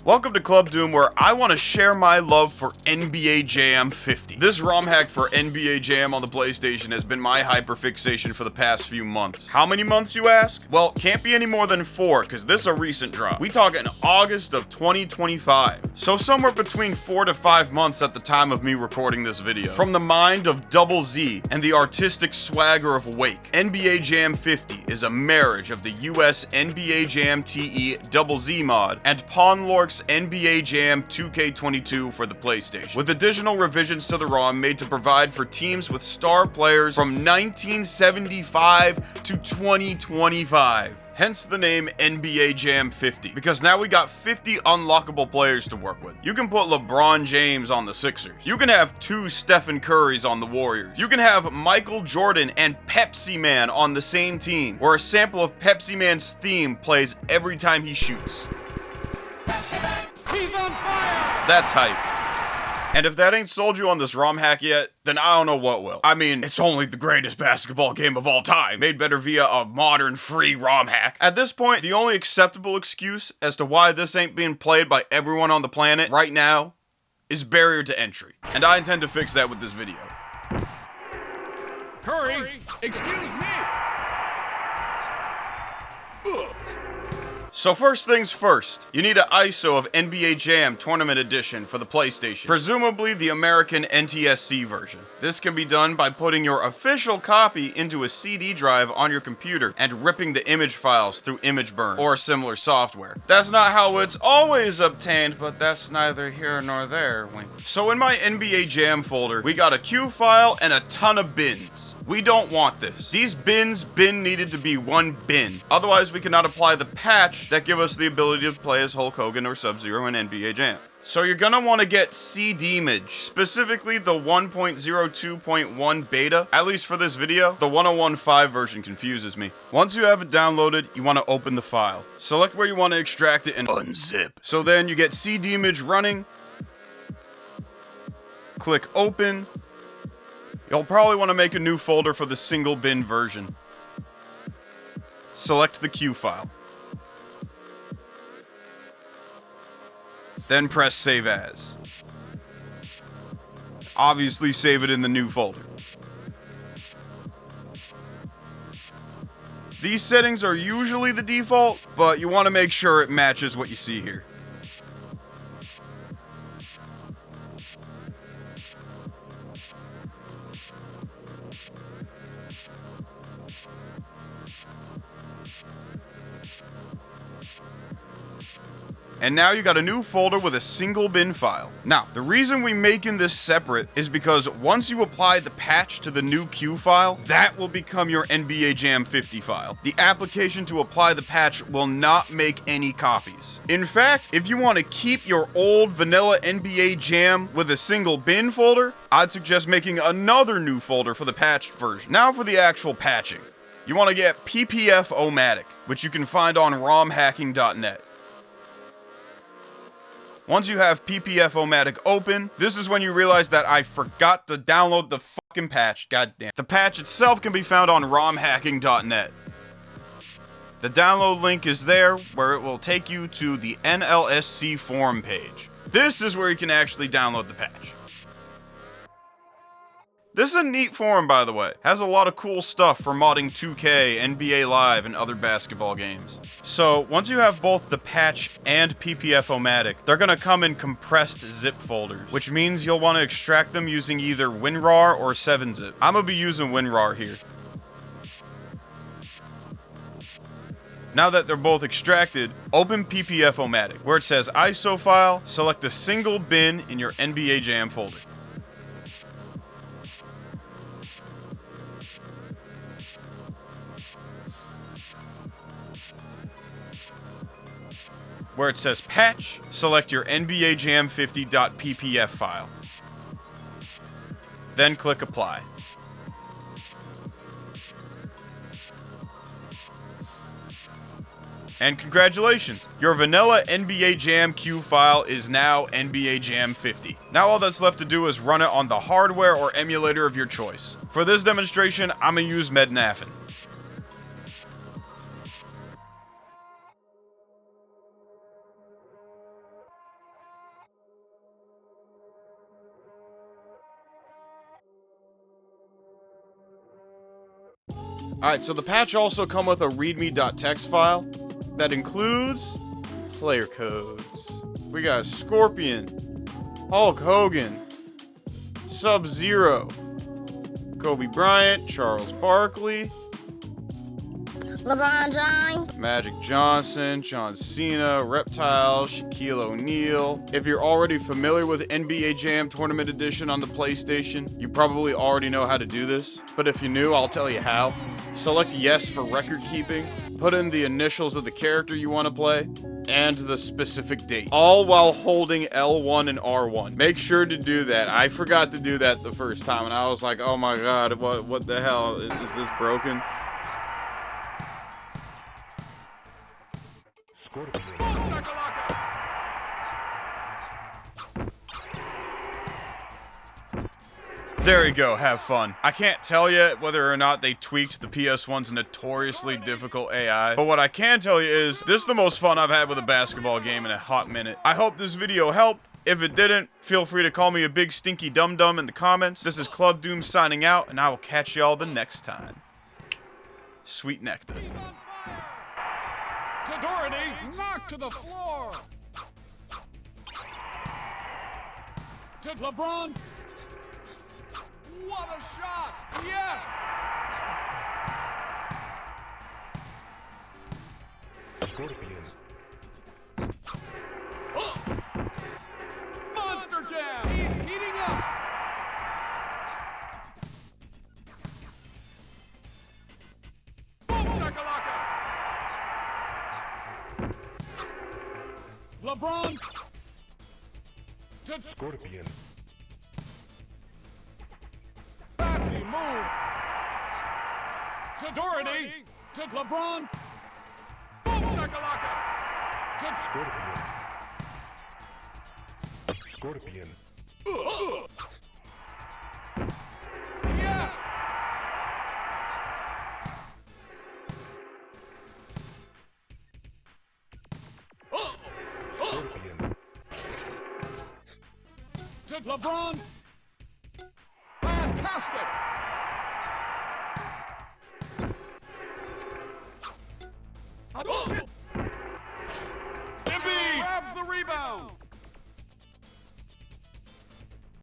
Welcome to Club Doom, where I want to share my love for NBA Jam 50. This ROM hack for NBA Jam on the PlayStation has been my hyperfixation for the past few months. How many months, you ask? Well, can't be any more than 4, because this is a recent drop. We talk in August of 2025. So somewhere between 4 to 5 months at the time of me recording this video. From the mind of Double Z and the artistic swagger of Wake, NBA Jam 50 is a marriage of the US NBA Jam TE Double Z mod and Pawnlork's NBA Jam 2K22 for the PlayStation, with additional revisions to the ROM made to provide for teams with star players from 1975 to 2025. Hence the name NBA Jam 50, because now we got 50 unlockable players to work with. You can put LeBron James on the Sixers. You can have 2 Stephen Currys on the Warriors. You can have Michael Jordan and Pepsi Man on the same team, where a sample of Pepsi Man's theme plays every time he shoots. He's on fire! That's hype. And if that ain't sold you on this ROM hack yet, then I don't know what will. I mean, it's only the greatest basketball game of all time, made better via a modern free ROM hack. At this point, the only acceptable excuse as to why this ain't being played by everyone on the planet right now is barrier to entry. And I intend to fix that with this video. Curry, excuse me! Ugh. So first things first, you need an ISO of NBA Jam Tournament Edition for the PlayStation, presumably the American NTSC version. This can be done by putting your official copy into a CD drive on your computer and ripping the image files through ImageBurn or similar software. That's not how it's always obtained, but that's neither here nor there, wink. So in my NBA Jam folder, we got a Q file and a ton of bins. We don't want this. These bin needed to be 1 bin. Otherwise, we cannot apply the patch that give us the ability to play as Hulk Hogan or Sub-Zero in NBA Jam. So you're gonna want to get CDimage, specifically the 1.02.1 beta. At least for this video, the 1.0.15 version confuses me. Once you have it downloaded, you want to open the file. Select where you want to extract it and unzip. So then you get CDimage running. Click open. You'll probably want to make a new folder for the single bin version. Select the Q file. Then press Save As. Obviously save it in the new folder. These settings are usually the default, but you want to make sure it matches what you see here. And now you got a new folder with a single bin file. Now, the reason we making this separate is because once you apply the patch to the new Q file, that will become your NBA Jam 50 file. The application to apply the patch will not make any copies. In fact, if you want to keep your old vanilla NBA Jam with a single bin folder, I'd suggest making another new folder for the patched version. Now for the actual patching. You want to get PPF-O-Matic, which you can find on romhacking.net. Once you have PPF-O-Matic open, this is when you realize that I forgot to download the fucking patch. Goddamn. The patch itself can be found on romhacking.net. The download link is there, where it will take you to the NLSC forum page. This is where you can actually download the patch. This is a neat forum, by the way. Has a lot of cool stuff for modding 2K, NBA Live, and other basketball games. So, once you have both the patch and PPF-O-Matic, they're gonna come in compressed zip folders, which means you'll want to extract them using either WinRAR or 7-zip. I'm gonna be using WinRAR here. Now that they're both extracted, open PPF-O-Matic. Where it says ISO file, select the single bin in your NBA Jam folder. Where it says patch, select your NBA Jam 50.ppf file. Then click apply. And congratulations, your vanilla NBA Jam Q file is now NBA Jam 50. Now all that's left to do is run it on the hardware or emulator of your choice. For this demonstration, I'm gonna use Mednafen. Alright, so the patch also come with a readme.txt file that includes player codes. We got Scorpion, Hulk Hogan, Sub-Zero, Kobe Bryant, Charles Barkley, LeBron James, Magic Johnson, John Cena, Reptile, Shaquille O'Neal. If you're already familiar with NBA Jam Tournament Edition on the PlayStation, you probably already know how to do this. But if you're new, I'll tell you how. Select yes for record keeping, put in the initials of the character you want to play, and the specific date, all while holding L1 and R1. Make sure to do that. I forgot to do that the first time, and I was like, oh my god, what the hell? Is this broken? There you go, have fun. I can't tell you whether or not they tweaked the PS1's notoriously difficult AI, but what I can tell you is, this is the most fun I've had with a basketball game in a hot minute. I hope this video helped. If it didn't, feel free to call me a big stinky dum-dum in the comments. This is Club Doom signing out, and I will catch y'all the next time. Sweet nectar. To Doherty, knocked to the floor. To LeBron. What a shot! Yes! Oh. Monster jam! He's heating up! Boom shakalaka! LeBron to Scorpion. Batsy move to Doherty to LeBron. Boom shakalaka to Scorpion. Yes! To LeBron. Fantastic!